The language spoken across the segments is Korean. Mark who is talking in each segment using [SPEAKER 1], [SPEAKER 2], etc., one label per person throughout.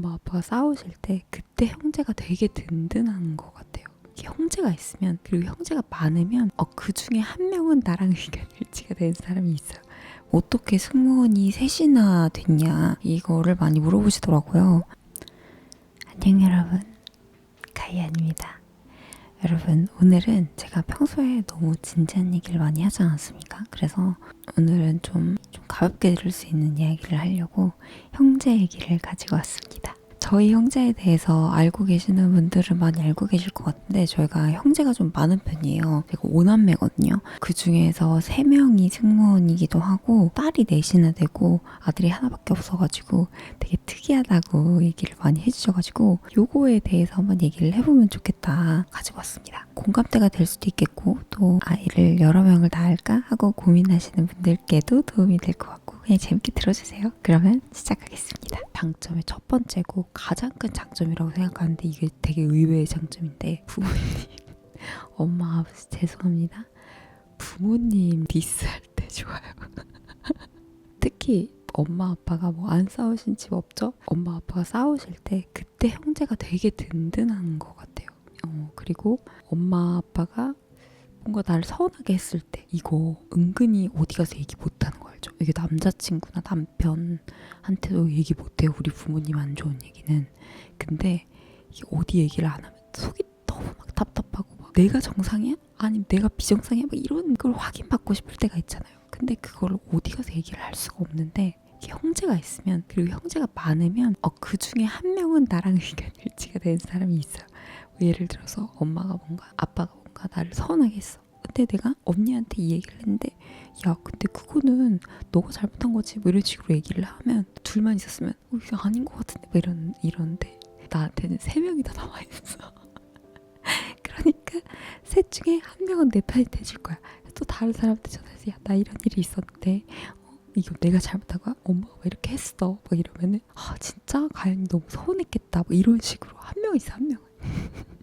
[SPEAKER 1] 엄마 아빠가 싸우실 때 그때 형제가 되게 든든한 것 같아요. 형제가 있으면, 그리고 형제가 많으면 그 중에 한 명은 나랑 의견 일치가 되는 사람이 있어요. 어떻게 승무원이 셋이나 됐냐, 이거를 많이 물어보시더라고요. 안녕 여러분, 가이안입니다. 여러분, 오늘은 제가 평소에 너무 진지한 얘기를 많이 하지 않았습니까? 그래서 오늘은 좀 가볍게 들을 수 있는 이야기를 하려고 형제 얘기를 가지고 왔습니다. 저희 형제에 대해서 알고 계시는 분들은 많이 알고 계실 것 같은데, 저희가 형제가 좀 많은 편이에요. 제가 5남매거든요. 그 중에서 3명이 승무원이기도 하고 딸이 4이나 되고 아들이 하나밖에 없어가지고 되게 특이하다고 얘기를 많이 해주셔가지고 요거에 대해서 한번 얘기를 해보면 좋겠다 가지고 왔습니다. 공감대가 될 수도 있겠고, 또 아이를 여러 명을 낳을까 하고 고민하시는 분들께도 도움이 될 것 같고, 그냥 재밌게 들어주세요. 그러면 시작하겠습니다. 장점의 첫 번째고 가장 큰 장점이라고 생각하는데, 이게 되게 의외의 장점인데, 부모님 엄마 아버지 죄송합니다. 부모님 디스할 때 좋아요. 특히 엄마 아빠가 뭐 안 싸우신 집 없죠? 엄마 아빠가 싸우실 때 그때 형제가 되게 든든한 것 같아요. 그리고 엄마 아빠가 뭔가 나를 서운하게 했을 때 이거 은근히 어디 가서 얘기 못하는 거 알죠? 이게 남자친구나 남편한테도 얘기 못해요. 우리 부모님 안 좋은 얘기는. 근데 이게 어디 얘기를 안 하면 속이 너무 막 답답하고, 막 내가 정상이야? 아니면 내가 비정상이야? 막 이런 걸 확인받고 싶을 때가 있잖아요. 근데 그걸 어디 가서 얘기를 할 수가 없는데, 형제가 있으면, 그리고 형제가 많으면 그 중에 한 명은 나랑 의견 일치가 되는 사람이 있어요. 예를 들어서 엄마가 뭔가, 아빠가 뭔가 나를 서운하게 했어. 근데 내가 언니한테 이 얘기를 했는데, 야 근데 그거는 너가 잘못한 거지, 뭐 이런 식으로 얘기를 하면, 둘만 있었으면 이게 아닌 것 같은데 뭐 이러는데, 나한테는 3명이 다 남아있어. 그러니까 셋 중에 한 명은 내 편이 돼줄 거야. 또 다른 사람한테 전화해서, 야 나 이런 일이 있었는데 이거 내가 잘못한 거야? 엄마가 왜 이렇게 했어? 막 이러면은, 진짜 가연이 너무 서운했겠다, 뭐 이런 식으로 한 명 있어, 한 명은.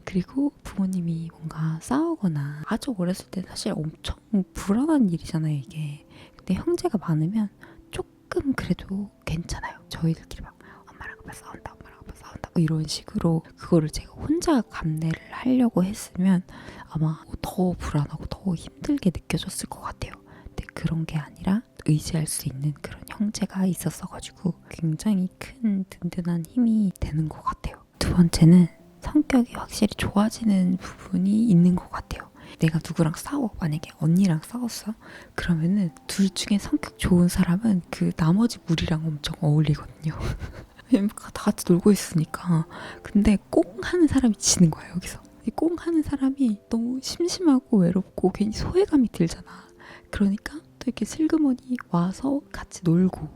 [SPEAKER 1] 그리고 부모님이 뭔가 싸우거나, 아주 어렸을 때 사실 엄청 불안한 일이잖아요, 이게. 근데 형제가 많으면 조금 그래도 괜찮아요. 저희들끼리 막 엄마랑 아빠 싸운다, 엄마랑 아빠 싸운다, 뭐 이런 식으로 그거를 제가 혼자 감내를 하려고 했으면 아마 더 불안하고 더 힘들게 느껴졌을 것 같아요. 근데 그런 게 아니라 의지할 수 있는 그런 형제가 있었어가지고 굉장히 큰 든든한 힘이 되는 것 같아요. 두 번째는 성격이 확실히 좋아지는 부분이 있는 것 같아요. 내가 누구랑 싸워, 만약에 언니랑 싸웠어, 그러면은 둘 중에 성격 좋은 사람은 그 나머지 무리랑 엄청 어울리거든요. 왜냐면 다 같이 놀고 있으니까. 근데 꽁 하는 사람이 지는 거야, 여기서. 이 꽁 하는 사람이 너무 심심하고 외롭고 괜히 소외감이 들잖아. 그러니까 또 이렇게 슬그머니 와서 같이 놀고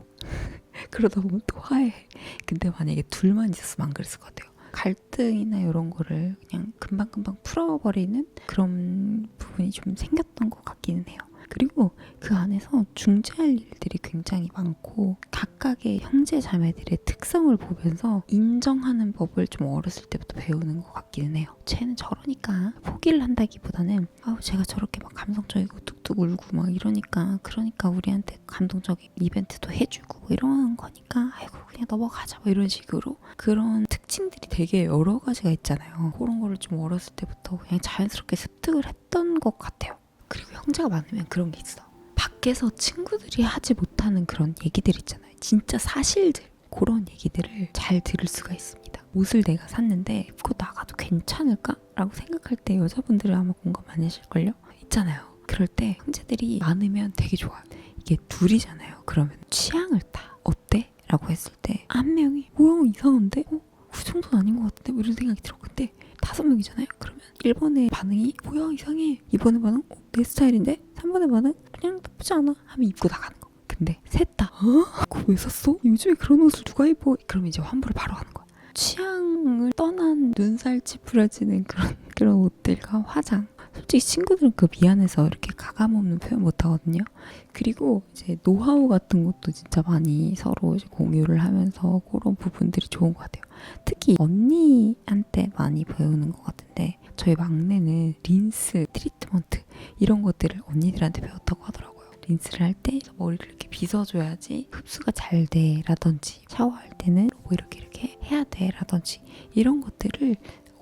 [SPEAKER 1] 그러다 보면 또 화해해. 근데 만약에 둘만 있었으면 안 그랬을 것 같아요. 갈등이나 이런 거를 그냥 금방금방 풀어버리는 그런 부분이 좀 생겼던 것 같기는 해요. 그리고 그 안에서 중재할 일들이 굉장히 많고, 각각의 형제 자매들의 특성을 보면서 인정하는 법을 좀 어렸을 때부터 배우는 것 같기는 해요. 쟤는 저러니까 포기를 한다기보다는, 제가 저렇게 막 감성적이고 뚝뚝 울고 막 이러니까, 그러니까 우리한테 감동적인 이벤트도 해주고 뭐 이런 거니까 아이고 그냥 넘어가자, 뭐 이런 식으로. 그런 특징들이 되게 여러 가지가 있잖아요. 그런 거를 좀 어렸을 때부터 그냥 자연스럽게 습득을 했던 것 같아요. 그리고 형제가 많으면 그런 게 있어. 밖에서 친구들이 하지 못하는 그런 얘기들 있잖아요. 진짜 사실들. 그런 얘기들을 잘 들을 수가 있습니다. 옷을 내가 샀는데 입고 나가도 괜찮을까? 라고 생각할 때 여자분들은 아마 공감 많이 하실걸요? 있잖아요. 그럴 때 형제들이 많으면 되게 좋아요. 이게 둘이잖아요. 그러면 취향을 타. 어때? 라고 했을 때 한 명이 뭐야 이상한데? 그 정도는 아닌 것 같은데? 뭐 이런 생각이 들어. 근데 5명이잖아요. 그러면 1번의 반응이 뭐야 이상해, 2번의 반응 내 스타일인데, 3번의 반응 그냥 나쁘지 않아 하면 입고 나가는 거. 근데 셋 다 그거 왜 샀어? 요즘에 그런 옷을 누가 입어? 그러면 이제 환불을 바로 하는 거야. 취향을 떠난 눈살 찌푸려지는 그런 옷들과 화장. 솔직히 친구들은 그 미안해서 이렇게 가감없는 표현 못 하거든요. 그리고 이제 노하우 같은 것도 진짜 많이 서로 이제 공유를 하면서 그런 부분들이 좋은 것 같아요. 특히 언니한테 많이 배우는 것 같은데, 저희 막내는 린스, 트리트먼트 이런 것들을 언니들한테 배웠다고 하더라고요. 린스를 할 때 머리를 이렇게 빗어줘야지 흡수가 잘 돼 라든지, 샤워할 때는 뭐 이렇게 해야 돼 라든지, 이런 것들을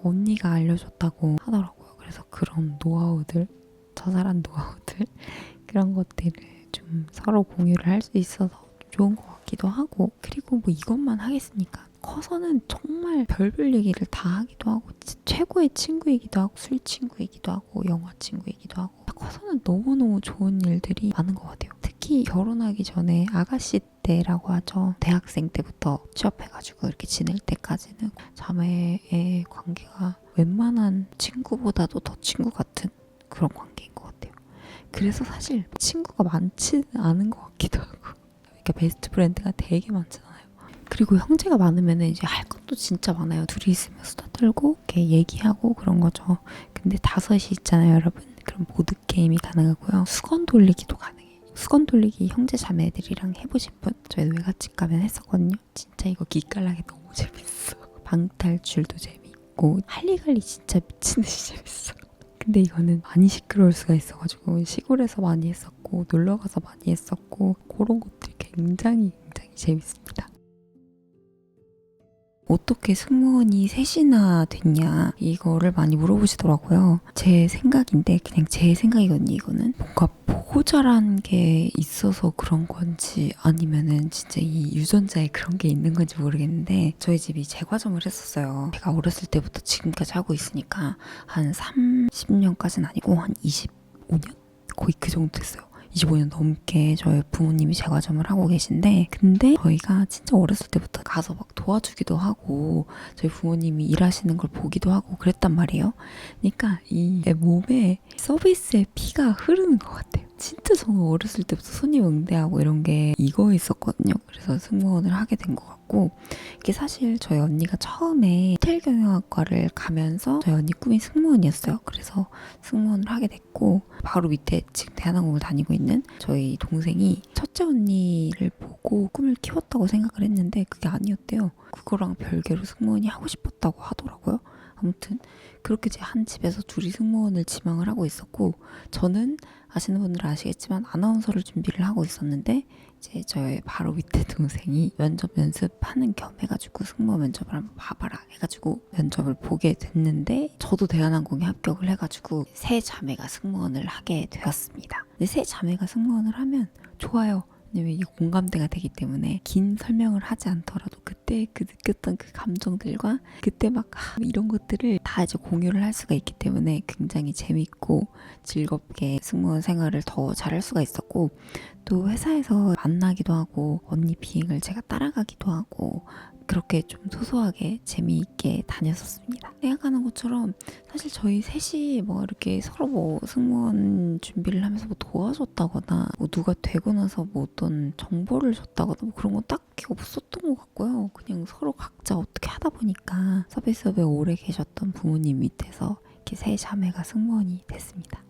[SPEAKER 1] 언니가 알려줬다고 하더라고요. 그래서 그런 노하우들, 자잘한 노하우들 그런 것들을 좀 서로 공유를 할 수 있어서 좋은 것 같기도 하고, 그리고 뭐 이것만 하겠습니까? 커서는 정말 별별 얘기를 다 하기도 하고, 최고의 친구이기도 하고, 술 친구이기도 하고, 영화 친구이기도 하고, 커서는 너무너무 좋은 일들이 많은 것 같아요. 특히 결혼하기 전에 아가씨 때라고 하죠. 대학생 때부터 취업해가지고 이렇게 지낼 때까지는 자매의 관계가 웬만한 친구보다도 더 친구 같은 그런 관계인 것 같아요. 그래서 사실 친구가 많지는 않은 것 같기도 하고, 그러니까 베스트 프렌드가 되게 많잖아요. 그리고 형제가 많으면 이제 할 것도 진짜 많아요. 둘이 있으면 수다 떨고 이렇게 얘기하고 그런 거죠. 근데 5이 있잖아요, 여러분. 그럼 보드게임이 가능하고요. 수건 돌리기도 가능해요. 수건 돌리기 형제 자매들이랑 해보신 분? 저희 외갓집 가면 했었거든요. 진짜 이거 기깔나게 너무 재밌어. 방탈출도 재밌고 할리갈리 진짜 미친듯이 재밌어. 근데 이거는 많이 시끄러울 수가 있어가지고 시골에서 많이 했었고 놀러가서 많이 했었고, 그런 것들이 굉장히 재밌습니다. 어떻게 승무원이 셋이나 됐냐, 이거를 많이 물어보시더라고요. 제 생각인데, 그냥 제 생각이거든요. 이거는 뭔가 보고자란 게 있어서 그런 건지 아니면은 진짜 이 유전자에 그런 게 있는 건지 모르겠는데, 저희 집이 제과점을 했었어요. 제가 어렸을 때부터 지금까지 하고 있으니까 한 30년까지는 아니고 한 25년? 거의 그 정도 됐어요. 25년 넘게 저희 부모님이 제과점을 하고 계신데, 근데 저희가 진짜 어렸을 때부터 가서 막 도와주기도 하고 저희 부모님이 일하시는 걸 보기도 하고 그랬단 말이에요. 그러니까 이 몸에 서비스의 피가 흐르는 것 같아요. 진짜 저는 어렸을 때부터 손님 응대하고 이런 게 이거 있었거든요. 그래서 승무원을 하게 된 것 같고, 이게 사실 저희 언니가 처음에 호텔 경영학과를 가면서 저희 언니 꿈이 승무원이었어요. 그래서 승무원을 하게 됐고, 바로 밑에 지금 대한항공을 다니고 있는 저희 동생이 첫째 언니를 보고 꿈을 키웠다고 생각을 했는데 그게 아니었대요. 그거랑 별개로 승무원이 하고 싶었다고 하더라고요. 아무튼 그렇게 제 한 집에서 둘이 승무원을 지망을 하고 있었고, 저는 아시는 분들은 아시겠지만 아나운서를 준비를 하고 있었는데, 이제 저의 바로 밑에 동생이 면접 연습하는 겸 해가지고 승무원 면접을 한번 봐봐라 해가지고 면접을 보게 됐는데, 저도 대한항공에 합격을 해가지고 세 자매가 승무원을 하게 되었습니다. 근데 세 자매가 승무원을 하면 좋아요. 왜냐면 이게 공감대가 되기 때문에 긴 설명을 하지 않더라도 그때 그 느꼈던 그 감정들과 그때 막 이런 것들을 다 이제 공유를 할 수가 있기 때문에 굉장히 재밌고 즐겁게 승무원 생활을 더 잘할 수가 있었고, 또 회사에서 만나기도 하고 언니 비행을 제가 따라가기도 하고, 그렇게 좀 소소하게 재미있게 다녔었습니다. 생각하는 것처럼 사실 저희 셋이 뭐 이렇게 서로 뭐 승무원 준비를 하면서 뭐 도와줬다거나 뭐 누가 되고 나서 뭐 어떤 정보를 줬다거나 뭐 그런 건 딱히 없었던 것 같고요. 그냥 서로 각자 어떻게 하다 보니까 서비스업에 오래 계셨던 부모님 밑에서 이렇게 세 자매가 승무원이 됐습니다.